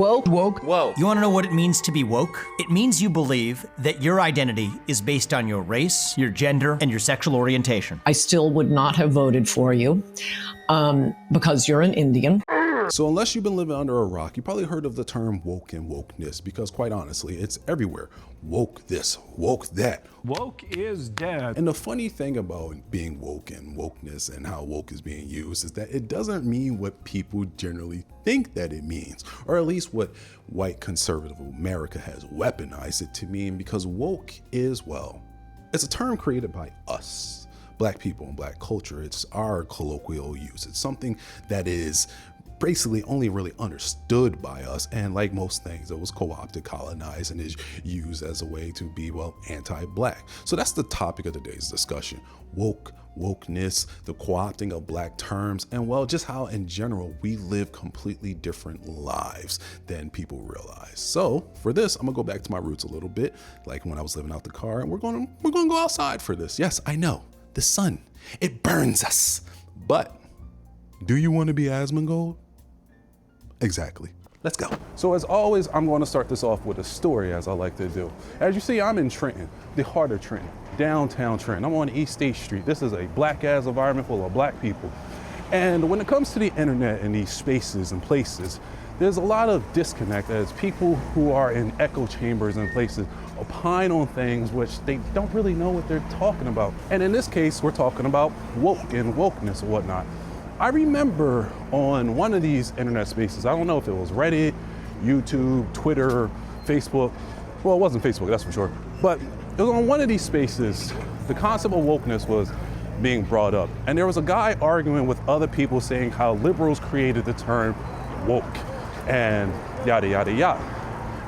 Woke. Whoa. You want to know what it means to be woke? It means you believe that your identity is based on your race, your gender, and your sexual orientation. I still would not have voted for you because you're an Indian. So unless you've been living under a rock, you probably heard of the term woke and wokeness, because quite honestly, it's everywhere. Woke this, woke that. Woke is dead. And the funny thing about being woke and wokeness and how woke is being used is that it doesn't mean what people generally think that it means, or at least what white conservative America has weaponized it to mean, because woke is, well, it's a term created by us, Black people and Black culture. It's our colloquial use. It's something that is basically only really understood by us, and like most things, it was co-opted, colonized, and is used as a way to be, well, anti-Black. So that's the topic of today's discussion: wokeness, the co-opting of Black terms, and well, just how in general we live completely different lives than people realize. So for this, I'm gonna go back to my roots a little bit, like when I was living out the car, and we're gonna go outside for this. Yes, I know, the sun, it burns us, but do you want to be Asmongold? Exactly. Let's go. So as always, I'm going to start this off with a story, as I like to do. As you see, I'm in Trenton, the heart of Trenton, downtown Trenton. I'm on East State Street. This is a Black-ass environment full of Black people. And when it comes to the internet and these spaces and places, there's a lot of disconnect as people who are in echo chambers and places opine on things which they don't really know what they're talking about. And in this case, we're talking about woke and wokeness and whatnot. I remember on one of these internet spaces, I don't know if it was Reddit, YouTube, Twitter, Facebook. Well, it wasn't Facebook, that's for sure. But it was on one of these spaces, the concept of wokeness was being brought up. And there was a guy arguing with other people saying how liberals created the term woke and yada, yada, yada.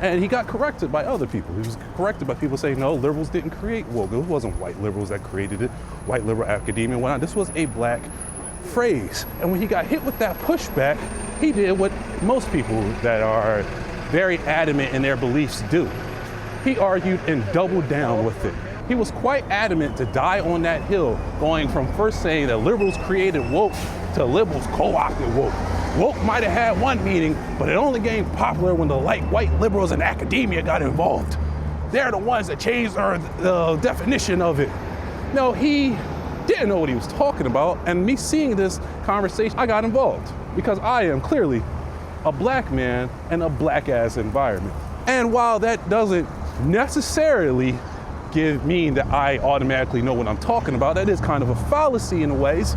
And he got corrected by other people. He was corrected by people saying, no, liberals didn't create woke. It wasn't white liberals that created it, white liberal academia and whatnot. This was a Black phrase. And when he got hit with that pushback, he did what most people that are very adamant in their beliefs do. He argued and doubled down with it. He was quite adamant to die on that hill, going from first saying that liberals created woke to liberals co-opted woke. Woke might have had one meaning, but it only gained popular when the white liberals in academia got involved. They're the ones that changed the definition of it. No, he didn't know what he was talking about, and me seeing this conversation, I got involved because I am clearly a Black man in a Black-ass environment. And while that doesn't necessarily mean that I automatically know what I'm talking about, that is kind of a fallacy in ways.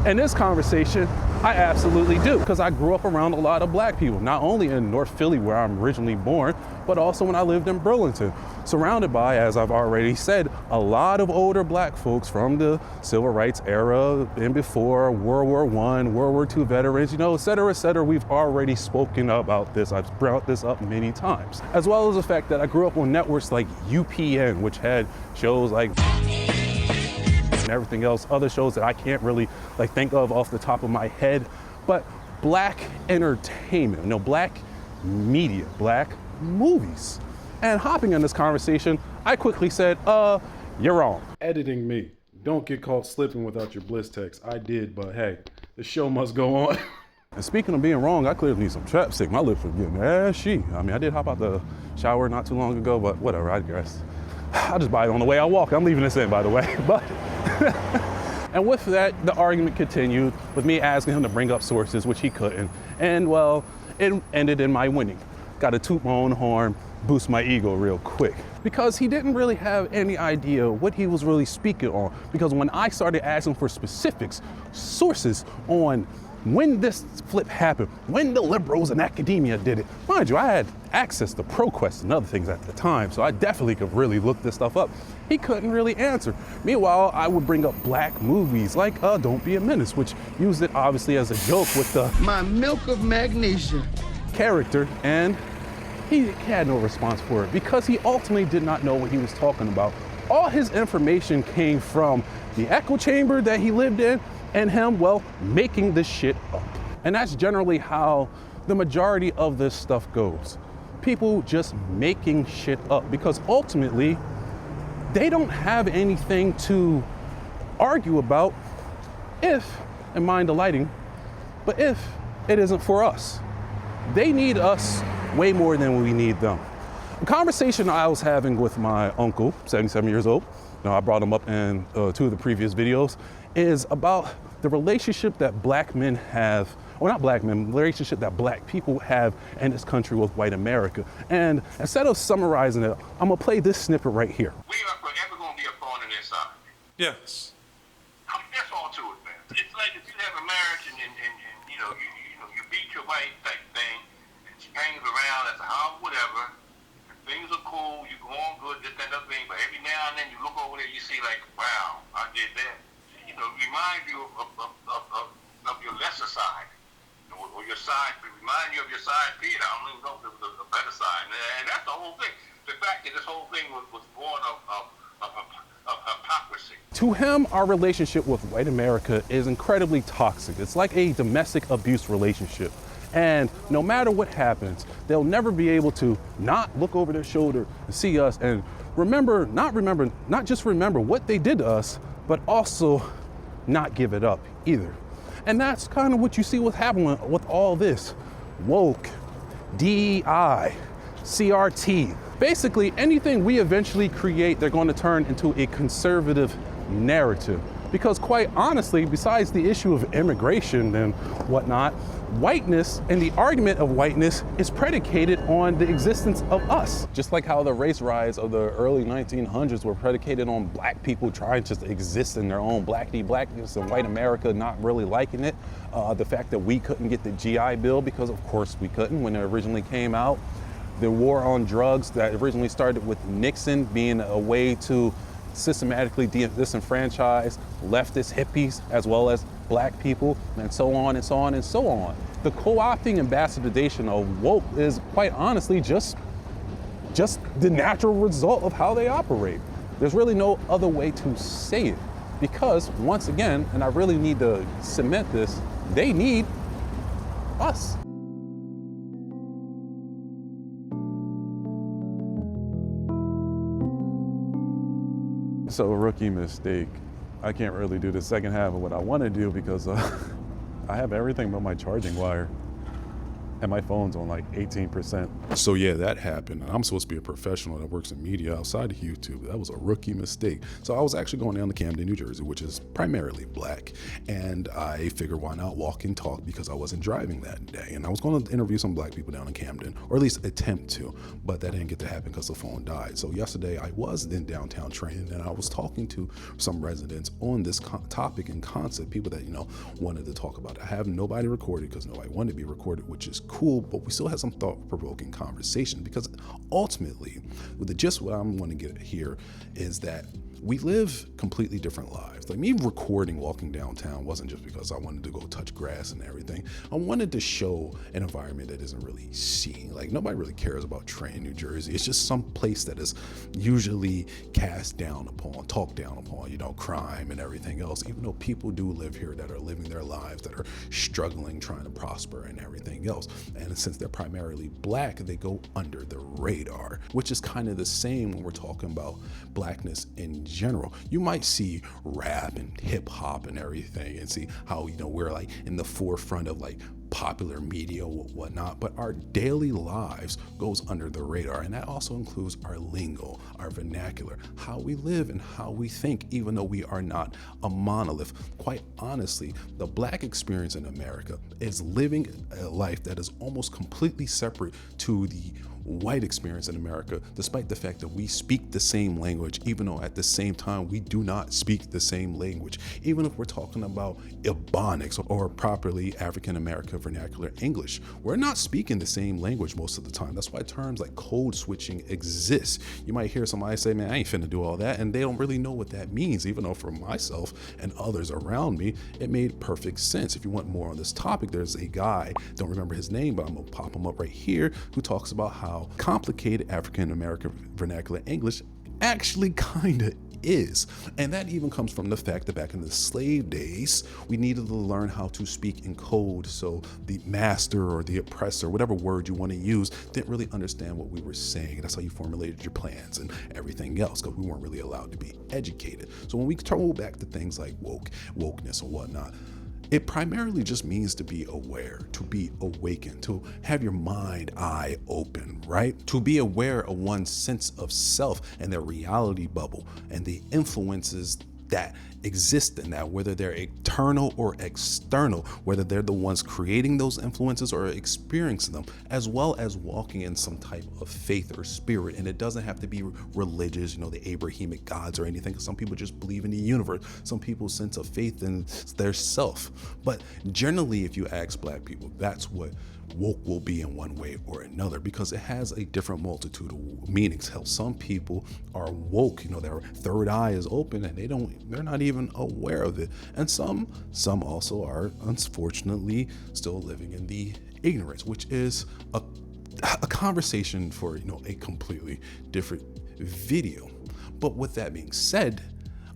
In this conversation, I absolutely do, because I grew up around a lot of Black people, not only in North Philly where I'm originally born, but also when I lived in Burlington, surrounded by, as I've already said, a lot of older Black folks from the Civil Rights era and before, World War I, World War II veterans, et cetera, et cetera. We've already spoken about this. I've brought this up many times, as well as the fact that I grew up on networks like UPN, which had shows like and everything else, other shows that I can't really think of off the top of my head, but Black entertainment, Black media, Black movies. And hopping in this conversation, I quickly said, you're wrong. Editing me. Don't get caught slipping without your bliss text. I did, but hey, the show must go on. And speaking of being wrong, I clearly need some chapstick. My lips are getting ashy. I mean, I did hop out the shower not too long ago, but whatever, I digress. I'll just buy it on the way I walk. I'm leaving this in, by the way. But and with that, the argument continued with me asking him to bring up sources, which he couldn't. And well, it ended in my winning. Got to toot my own horn, boost my ego real quick. Because he didn't really have any idea what he was really speaking on. Because when I started asking for specifics, sources on when this flip happened, when the liberals in academia did it. Mind you, I had access to ProQuest and other things at the time, so I definitely could really look this stuff up. He couldn't really answer. Meanwhile, I would bring up Black movies like Don't Be a Menace, which used it obviously as a joke with the My milk of magnesia character, and he had no response for it because he ultimately did not know what he was talking about. All his information came from the echo chamber that he lived in and him, well, making this shit up. And that's generally how the majority of this stuff goes. People just making shit up because ultimately they don't have anything to argue about if, and mind the lighting, but if it isn't for us. They need us way more than we need them. A conversation I was having with my uncle, 77 years old, I brought him up in 2 of the previous videos, is about the relationship that black men have, or not black men, the relationship that black people have in this country with white America. And instead of summarizing it, I'm gonna play this snippet right here. We are forever gonna be a thorn in their side. Yes. That's all to it, man. It's like if you have a marriage and you beat your wife type thing, and she hangs around as a house, whatever, and things are cool, you go on good, this, that, other thing, but every now and then you look over there, you see like, wow, I did that. Remind you of your lesser side, or your side, remind you of your side Peter. I don't even know if there was a better side, and that's the whole thing. The fact that this whole thing was born of hypocrisy. To him, our relationship with white America is incredibly toxic. It's like a domestic abuse relationship. And no matter what happens, they'll never be able to not look over their shoulder and see us and not just remember what they did to us, but also not give it up either. And that's kind of what you see what's happening with all this woke, DEI, CRT. Basically, anything we eventually create, they're going to turn into a conservative narrative. Because quite honestly, besides the issue of immigration and whatnot, whiteness and the argument of whiteness is predicated on the existence of us. Just like how the race riots of the early 1900s were predicated on black people trying to exist in their own blackness and white America not really liking it. The fact that we couldn't get the GI Bill, because of course we couldn't when it originally came out. The war on drugs that originally started with Nixon being a way to systematically disenfranchise leftist hippies as well as black people, and so on and so on and so on. The co-opting and bastardization of woke is quite honestly just the natural result of how they operate. There's really no other way to say it, because once again, and I really need to cement this, they need us. So a rookie mistake. I can't really do the second half of what I want to do because I have everything but my charging wire. And my phone's on like 18%. So yeah, that happened. I'm supposed to be a professional that works in media outside of YouTube. That was a rookie mistake. So I was actually going down to Camden, New Jersey, which is primarily black. And I figured why not walk and talk, because I wasn't driving that day. And I was going to interview some black people down in Camden, or at least attempt to, but that didn't get to happen because the phone died. So yesterday I was in downtown training, and I was talking to some residents on this topic and concept, people that, wanted to talk about it. I have nobody recorded because nobody wanted to be recorded, which is cool, but we still had some thought-provoking conversation, because ultimately, with the gist of what I'm going to get here is that we live completely different lives. Like me recording walking downtown wasn't just because I wanted to go touch grass and everything. I wanted to show an environment that isn't really seen. Like nobody really cares about Trenton, New Jersey. It's just some place that is usually cast down upon, talked down upon, crime and everything else, even though people do live here that are living their lives, that are struggling, trying to prosper and everything else. And since they're primarily black, they go under the radar, which is kind of the same when we're talking about blackness in general. You might see rap and hip hop and everything and see how, we're like in the forefront of like popular media or whatnot, but our daily lives goes under the radar. And that also includes our lingo, our vernacular, how we live and how we think, even though we are not a monolith. Quite honestly, the black experience in America is living a life that is almost completely separate to the white experience in America, despite the fact that we speak the same language, even though at the same time we do not speak the same language. Even if we're talking about Ebonics or properly African American vernacular English, we're not speaking the same language most of the time. That's why terms like code switching exist. You might hear somebody say, man, I ain't finna do all that, and they don't really know what that means, even though for myself and others around me, it made perfect sense. If you want more on this topic, there's a guy, don't remember his name, but I'm gonna pop him up right here, who talks about how complicated African American vernacular English actually kinda is. And that even comes from the fact that back in the slave days, we needed to learn how to speak in code, so the master or the oppressor, whatever word you want to use, didn't really understand what we were saying. That's how you formulated your plans and everything else, because we weren't really allowed to be educated. So when we go back to things like wokeness and whatnot, It primarily just means to be aware, to be awakened, to have your mind eye open, right? To be aware of one's sense of self and their reality bubble and the influences that exist in that, whether they're internal or external, whether they're the ones creating those influences or experiencing them, as well as walking in some type of faith or spirit. And it doesn't have to be religious, the Abrahamic gods or anything. Some people just believe in the universe. Some people's sense of faith in their self. But generally, if you ask Black people, that's what woke will be in one way or another, because it has a different multitude of meanings. Hell, some people are woke, their third eye is open and they're not even aware of it. And some also are unfortunately still living in the ignorance, which is a conversation for, a completely different video. But with that being said,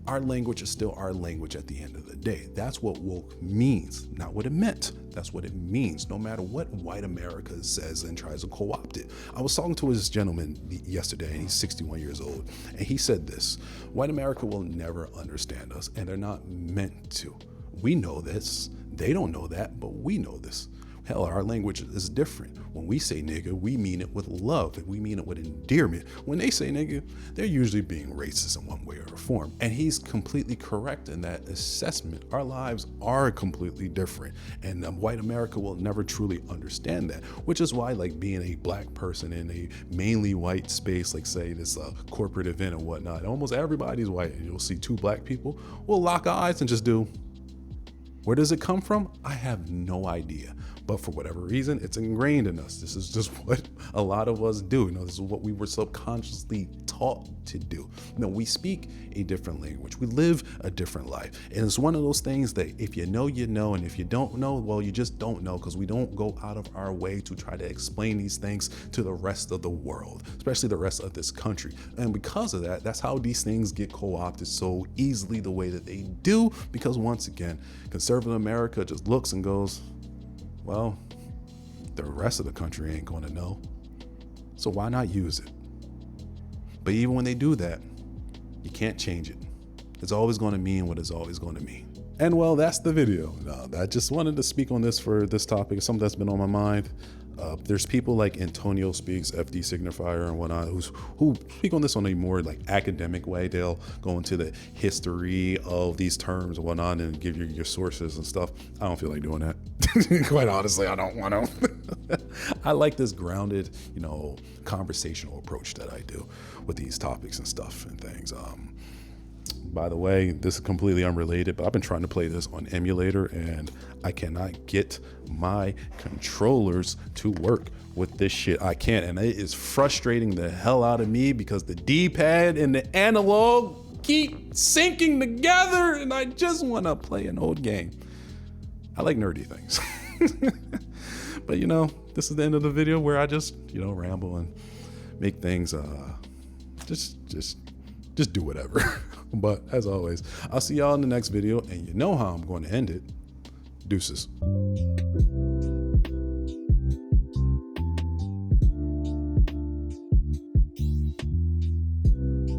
our language is still our language at the end of the day. That's what woke means, not what it meant. That's what it means, no matter what white America says and tries to co-opt it. I was talking to this gentleman yesterday, and he's 61 years old, and he said this: white America will never understand us, and they're not meant to. We know this. They don't know that, but we know this. Hell, our language is different. When we say nigga, we mean it with love, and we mean it with endearment. When they say nigga, they're usually being racist in one way or form. And he's completely correct in that assessment. Our lives are completely different, and white America will never truly understand that, which is why, like, being a Black person in a mainly white space, like say this corporate event and whatnot, almost everybody's white, and you'll see two Black people, we'll lock eyes and just do. Where does it come from? I have no idea. But for whatever reason, it's ingrained in us. This is just what a lot of us do. This is what we were subconsciously taught to do. We speak a different language. We live a different life. And it's one of those things that if you know, you know. And if you don't know, well, you just don't know, because we don't go out of our way to try to explain these things to the rest of the world, especially the rest of this country. And because of that, that's how these things get co-opted so easily the way that they do. Because once again, conservative America just looks and goes, well, the rest of the country ain't going to know, so why not use it? But even when they do that, you can't change it. It's always going to mean what it's always going to mean. And well, that's the video. I just wanted to speak on this for this topic. It's something that's been on my mind. There's people like Antonio Speaks, FD Signifier and whatnot, who speak on this on a more like academic way. They'll go into the history of these terms and whatnot and give you your sources and stuff. I don't feel like doing that. Quite honestly, I don't want to. I like this grounded, conversational approach that I do with these topics and stuff and things. By the way, this is completely unrelated, but I've been trying to play this on emulator and I cannot get my controllers to work with this shit. I can't, and it is frustrating the hell out of me because the D-pad and the analog keep syncing together and I just want to play an old game. I like nerdy things. But this is the end of the video where I just, ramble and make things, just do whatever. But as always, I'll see y'all in the next video, and you know how I'm going to end it. Deuces.